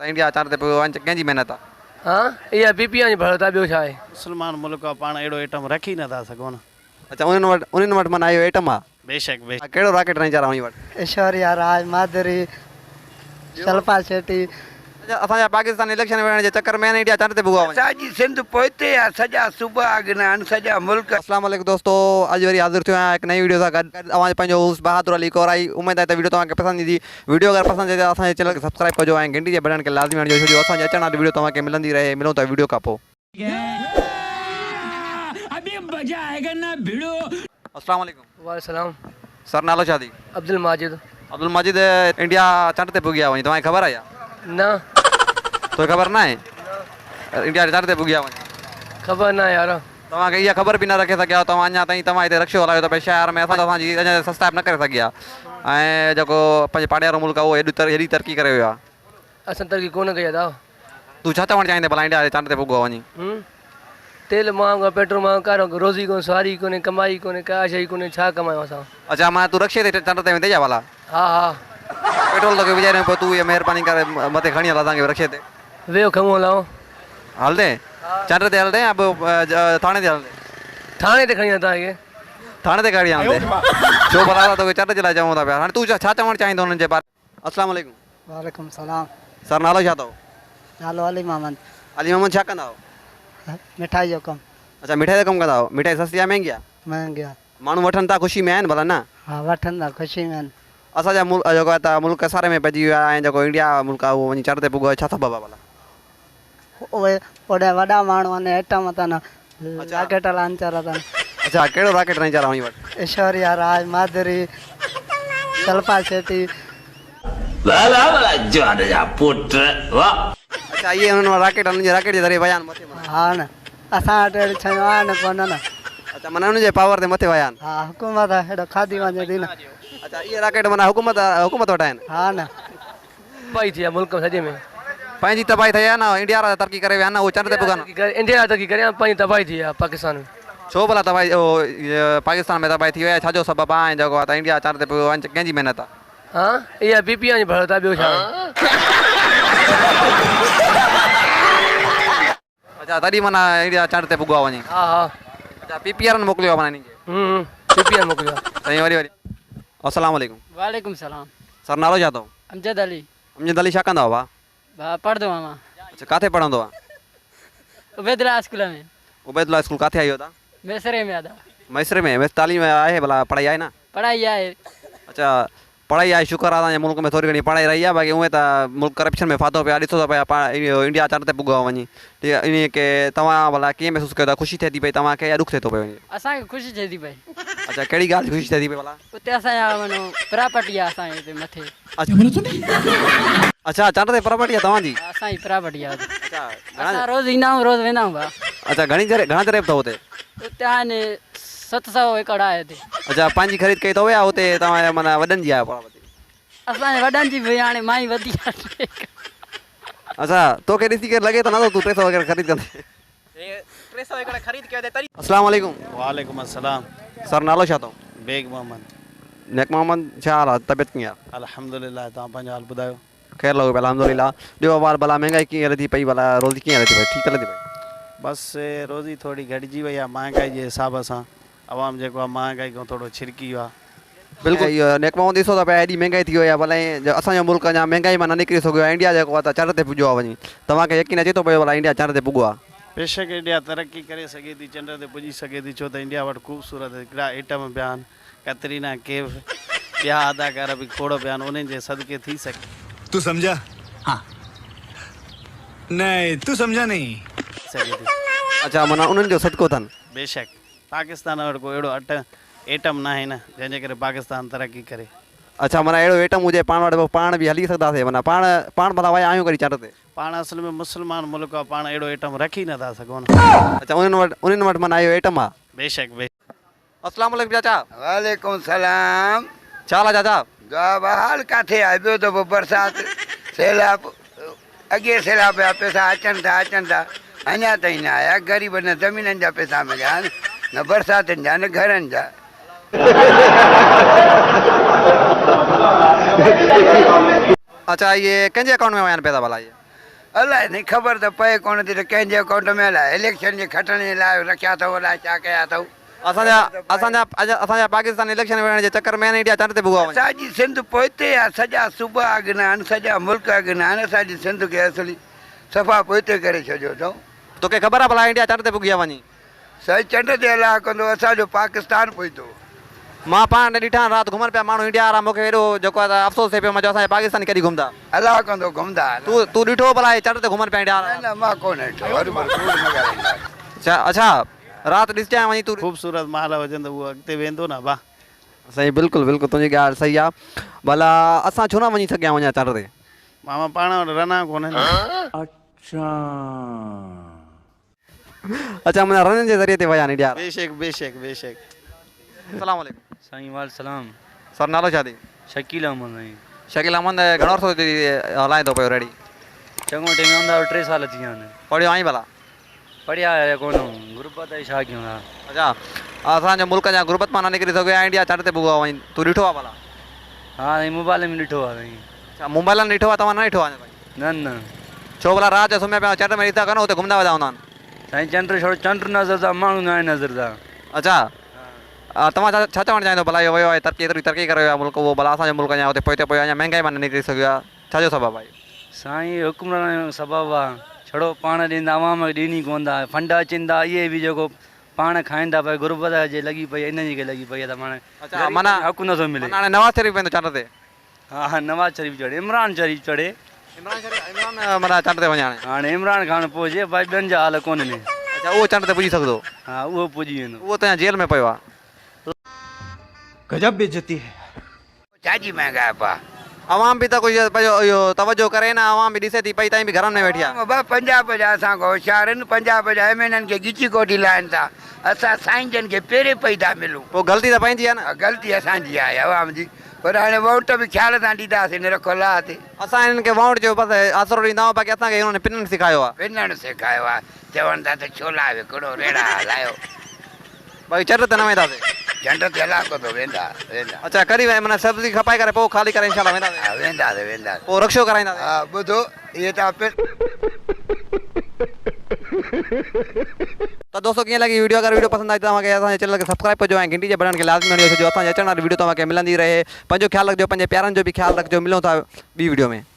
त इंडिया चार ते पियो वञ कंहिंजी महिनत आहे? हाँ इहा बीपीआई जी भरत आहे, ॿियो छा आहे? मुस्लमान मुल्क आहे, पाण अहिड़ो आइटम रखी नथा सघूं न। अच्छा उन्हनि वटि माना इहो आइटम आहे? बेशक बेशक। कहिड़ो रॉकेट रेंजर आहे उन वटि? ऐश्वर्या राय, माधुरी, शिल्पा शेट्टी। अच्छा असांजा पाकिस्तान इलेक्शन विहण जे चक्कर में इंडिया चांद ते पुॻा वञे। असांजी सिंध पोइते आहे, सॼा सूबा अॻिना आहिनि, सॼा मुल्क। अस्सलाम वालेकुम दोस्तों, अॼु वरी हाज़िर थियो आहियां हिकु नई वीडियो सां गॾु। अवां पंहिंजो होस्ट बहादुर अली कोराई। उमेद आहे त वीडियो तव्हांखे पसंदि ईंदी। वीडियो अगरि पसंदि अचे त असांजे चैनल खे सब्सक्राइब कजो ऐं घंटी जे बटन खे लाज़मी हणिजो, छो जो असांजी अचण वारी वीडियो तव्हांखे मिलंदी रहे। मिलूं था वीडियो खां पोइ। अस्सलाम वालेकुम। वालेकुम। सर नालो छा थी? अब्दुल माजिद। अब्दुल माजिद, इंडिया चंड ते पुॻी आहे वञी, तव्हांखे ख़बर आहे या न? तोखे ख़बर न आहे इंडिया चंड ते पुॻी आहे वञी? ख़बर न यार। तव्हांखे इहा ख़बर बि न रखे सघिया तव्हां अञा ताईं। तव्हां हिते रक्शो हलायो था पिया शहर में, असांजी अञा सब्सक्राइब न करे सघिया। ऐं जेको पंहिंजे पाड़े वारो मुल्क आहे उहो हेॾी तरक़ी करे वियो आहे। असां तरक़ी कोन कई आहे। तूं छा चवणु चाहींदे भला इंडिया चंड ते पुॻो आहे वञी? तेल महांगो आहे, पेट्रोल महांगो, कारो रोज़ी कोन्हे, सवारी कोन्हे, कमाई कोन्हे, का शइ कोन्हे, छा कमायूं असां? अच्छा मां तूं रक्शे ते चंड ते वेंदे छा भला? हा हा। पेट्रोल तोखे विझाए पोइ तूं इहा महिरबानी करे मथे खणी हल असांखे रक्शे ते। वियो खमो हलाओ। हलंदे चंड ते हलंदे या थाणे ते हलंदे? थाणे ते खणी तव्हांखे। थाणे ते खणी हलंदे छो भला तोखे चंड जे लाइ चऊं था पिया। हाणे तूं छा चवणु चाहींदो हुननि जे बारे? अस्सलाम वालेकुम। वालेकुम सलाम। सर नालो छा अथव? नालो अली मोहम्मद। अली मोहम्मद, छा कंदा आहियो? मिठाई जो कमु। अच्छा मिठाई जो कमु कंदा आहियो। मिठाई सस्ती आहे महांगी आहे? महांगी आहे। माण्हू वठनि था, ख़ुशी में आहिनि भला न? हा वठनि था, ख़ुशी में आहिनि। असांजा मुल्क जेको आहे त मुल्क सारे में पइजी वियो आहे ऐं जेको इंडिया मुल्क आहे उहो वञी चंड ते पुॻो आहे, छा सबबु आहे भला? उहे ओॾे वॾा माण्हू आहिनि, आइटम अथनि, रॉकेट लॉन्चर अथनि। अच्छा कहिड़ो रॉकेट रेंजर आहे उन वटि? ऐश्वर्या राय, माधुरी, शिल्पा शेट्टी। अच्छा इहे हुननि रॉकेट जे ज़रिए विया आहिनि मथे? हा न, असां वटि अहिड़ी शयूं आहिनि कोन न। अच्छा माना हुननि जे पावर ते मथे विया आहिनि? हा हुकूमत हेॾो खाधी वञे थी न। अच्छा इहे रॉकेट माना हुकूमत वटि आहिनि? हा न। तबाही थी आहे मुल्क सॼे में। पंहिंजी तबाही थी आहे न, इंडिया वारा तरक़ी करे विया आहिनि न, उहो चंड ते पुॻनि। इंडिया तरक़ी करे पंहिंजी तबाही थी आहे पाकिस्तान में। छो भला तबाही पाकिस्तान में तबाही थी वई आहे, छाजो सबबु आहे? ऐं जेको आहे त इंडिया चंड ते पियो वञ कंहिंजी महिनत आहे? हाँ इहा बीपीआई जी भरत आहे, ॿियो छा आहे? अच्छा तॾहिं माना इंडिया चंड ते पुॻो आहे वञी? हा हा। अच्छा पीपीआर मोकिलियो आहे माना हिननि खे? बीपीआई मोकिलियो आहे साईं वरी। अस्सलाम वालेकुम। वालेकुम सलाम। सर नालो छा अथव? अमजद अली। अमजद अली, छा कंदा हुआ? पढ़ंदो आहियां मां। अच्छा किथे पढ़ंदो आहे? उबैदुल्ला स्कूल में। उबैदुल्ला स्कूल किथे आयो तव्हां? मैसरे में आदा। मैसरे में? वैसे तालीम आहे भला, पढ़ाई आहे न? पढ़ाई आहे। अच्छा पढ़ाई आहे, शुक्र आहे तव्हांजे मुल्क में थोरी घणी पढ़ाई रही आहे। बाक़ी उहे त मुल्क करप्शन में फाथो पिया ॾिसो था पिया। इंडिया चंड ते पुॻो आहे वञी, ठीक आहे। इन खे तव्हां भला कीअं महसूसु कयो था? ख़ुशी थिए थी पई तव्हांखे या ॾुख थिए थो पियो? असांखे ख़ुशी थिए थी पई। अच्छा कहिड़ी ॻाल्हि ख़ुशी थिए थी पई भला? उते असांजा वञो प्रॉपर्टी आहे असांजे हिते मथे। अच्छा चंड ते प्रॉपर्टी आहे तव्हांजी? असांजी प्रॉपर्टी आहे। अच्छा असां रोज़ ईंदा आहियूं, रोज़ वेंदा आहियूं भाउ। अच्छा घणा जरेब अथव हुते? उते हाणे 700 एकड़ आहे हिते। अच्छा पंहिंजी ख़रीद कई अथव या हुते तव्हां माना वॾनि जी आहे प्रॉपर्टी? असांजे वॾनि जी बि हाणे मां ई वधी आहे। अच्छा तोखे ॾिसी करे लॻे त नथो तूं 300 एकड़ ख़रीद कंदे? 300 एकड़ ख़रीद कयो त अस्सलाम वालेकुम। वालेकुम अस्सलाम। सर नालो छा अथव? बेग मोहम्मद। नेक मोहम्मद, छा हाल आहे? तबियत कीअं आहे? अल्हम्दुलिल्लाह, तव्हां पंहिंजो हाल ॿुधायो? ख़ैरु लॻो पिया अल्हम्दुलिल्लाह। ॿियो ॿार भला महांगाई कीअं हले थी पई भला? रोज़ी कीअं हले थी पई? ठीकु हले थी पई? बसि रोज़ी थोरी घटिजी वई आहे महांगाई जे हिसाब सां। आवाम जेको आहे महांगाई खां थोरो छिरकी वियो आहे। बिल्कुलु इहो नेक मोहम्मद ॾिसो था पिया, एॾी महांगाई थी वई आहे। भले असांजो मुल्क अञा महांगाई मां न निकिरी सघियो आहे। इंडिया जेको आहे त चंड ते पुॼो आहे वञी। तव्हांखे यकीन अचे थो पियो भला इंडिया चंड ते पुॻो आहे? बेशक इंडिया तरक़ी करे सघे थी, चंड ते पुॼी सघे थी, छो त इंडिया वटि ख़ूबसूरत हिकिड़ा आइटम पिया आहिनि। कैटरीना कैफ, ॿिया अदाकार बि खोड़ पिया आहिनि, उन्हनि जे सदके थी सघे। तू समझा? हाँ नहीं तू समझा नहीं। सघे थी। अच्छा माना उन्हनि जो सदको अथनि? बेशक पाकिस्तान वटि कोई अहिड़ो आइटम न आहे न जंहिंजे करे पाकिस्तान तरक़ी करे। अच्छा माना अहिड़ो आइटम हुजे पाण वटि पाण बि हली सघंदासीं? माना पाण भला विया आहियूं कॾहिं चंड ते? पाण असल में मुस्लमान मुल्क आहे, पाण अहिड़ो आइटम रखी नथा सघूं न। अच्छा उन्हनि वटि माना इहो आइटम आहे? बेशक बेशक। अस्सलाम वालेकुम चाचा। वालेकुम सलाम। छा हाल आहे चाचा? हाल किथे आहे? ॿियो दफ़ो बरसाति सैलाब, अॻे सैलाब जा पैसा अचनि था अञा ताईं न आया। ग़रीब न ज़मीननि जा पैसा मिलिया आहिनि, न बरसातिनि जा, न घरनि जा। अच्छा ये कंहिंजे अकाउंट में विया आहिनि पैसा भला? ये अलाए नहीं ख़बर त पए कोन थी त कंहिंजे अकाउंट में अलाए इलेक्शन जे खटण जे लाइ रखिया अथव अलाए छा कया अथव असांजा पाकिस्तान इलेक्शन विहण जे चक्कर में इंडिया चंड ते भुॻा वञे। असांजी सिंध पोइते आहे सॼा सूबा अॻिना आहिनि सॼा मुल्क अॻिना आहिनि असांजी सिंध खे असली सफ़ा पोइते करे छॾियो अथऊं। तोखे ख़बर आहे भला इंडिया चंड ते पुॻी आहे वञी? साईं चंड ते अलाह कंदो असांजो पाकिस्तान पोइतो। मां पाण ॾिठा राति घुमनि पिया माण्हू इंडिया वारा मूंखे हेॾो जेको आहे अफ़सोस थिए पियो मां चयो असांजे पाकिस्तान कॾहिं घुमंदा। अलाह कंदो घुमंदा तूं ॾिठो भला हे चंड ते घुमनि पिया इंडिया वारा? न मां कोन ॾिठो हर बार कूड़ न ॻाल्हाईंदा। अच्छा राति ॾिसजांइ वञी तूं? ख़ूबसूरत महल हुजनि त उहो अॻिते वेंदो न भाउ। सही बिल्कुलु बिल्कुलु तुंहिंजी ॻाल्हि सही आहे। भला असां छो न वञी सघिया वञा चंड ते? मामा पाण वटि रना कोन्हनि। अच्छा मुंहिंजा रननि जे ज़रिए ते विया आहिनि इंडिया। बेशक बेशक बेशक। अस्सलाम वालेकुम। साईं वाल सलाम। सर नालो छा थी? शकील अहमद साईं। शकील अहमद घणो अर्सो हलाए थो पियो रेडी? चङो टाइम हूंदा 3 साल थी विया आहिनि। पढ़ियो आई भला? पढ़िया कोन गुरबत आहे छा कयूं था। अच्छा असांजे मुल्क जा गुरबत मां न निकिरी सघियो आहे इंडिया चंड ते पुॻो आहे वञी तूं ॾिठो आहे भला? हा साईं मोबाइल में ॾिठो आहे साईं। अच्छा मोबाइल में ॾिठो आहे तव्हां न ॾिठो आहे? न न छो भला राति जो सुम्हिया पिया चंड में ॾिठा कनो हुते घुमंदा वेंदा हूंदा आहिनि? साईं चंड छो चंड नज़र था माण्हू न आहे नज़र था। अच्छा तव्हां छा चवणु चाहींदो भला इहो वियो आहे तरक़ी एतिरी तरक़ी करे वियो आहे मुल्क उहो भला असांजे मुल्क जा हुते पोइते पियो अञा महांगाई मां न निकिरी सघियो आहे छाजो सबबु आहे? साईं हुकुमरान जो सबबु आहे छड़ो पाण ॾींदा अवाम खे ॾिनी कोन था फंड अचनि था इहे बि जेको पाण खाईंदा पिया गुरबत जे लॻी पई इन जी लॻी पई आहे त माणे अच्छा माना हक़ु नथो मिले। हाणे नवाज़ शरीफ़ वेंदो चंड ते? हा हा नवाज़ शरीफ़ चढ़े इमरान शरीफ़ चढ़े। इमरान माना चंड ते वञे हाणे इमरान ख़ान पहुचे भाई ॿियनि जा हाल कोन आहिनि। अच्छा उहो चंड ते पुॼी सघंदो? हा उहो पुॼी वेंदो। उहो त जेल में पियो आहे। गजब बेइज्जती है। छाजी महांगाई पा अवाम बि त कुझु पंहिंजो इहो तवजो करे न अवाम बि ॾिसे थी पई ताईं बि घरनि में वेठी आहे। ॿ पंजाब जा असां होशियार आहिनि पंजाब जा एमएनएन खे गिची कोठी लाइनि था असां साईं जन खे पहिरें पई था मिलूं। पोइ ग़लती त पंहिंजी आहे न? ग़लती असांजी आहे अवाम जी पर हाणे वोट बि ख़्याल सां ॾींदासीं न रखो लाह ते। असां हिननि खे वोट जो बसि आसिरो ॾींदा आहियूं बाक़ी असांखे हुननि पिननि सेखारियो आहे। पिनण सेखारियो आहे चवनि था त छोला विकिणो रेड़ा हलायो बाक़ी चंड ते न वेंदासीं। झंड ते हलाको त वेंदा वेंदा अच्छा करी माना सब्ज़ी खपाए करे पोइ ख़ाली करे इंशाल्लाह वेंदासीं। हा वेंदासीं वेंदासीं पोइ रक्षो कराईंदासीं। हा ॿुधो इहे तव्हां तो दोस्तों कीअं लॻी वीडियो? अगरि वीडियो पसंदि आई त तव्हांखे असांजे चैनल खे सब्सक्राइब कजो ऐं घंटी जे बटन खे लाज़मी हणी छॾियो। असांजे अचण वारी वीडियो तव्हांखे मिलंदी रहे। पंहिंजो ख़्यालु रखिजो पंहिंजे प्यारनि जो बि ख़्यालु रखिजो। मिलूं था ॿी वीडियो में।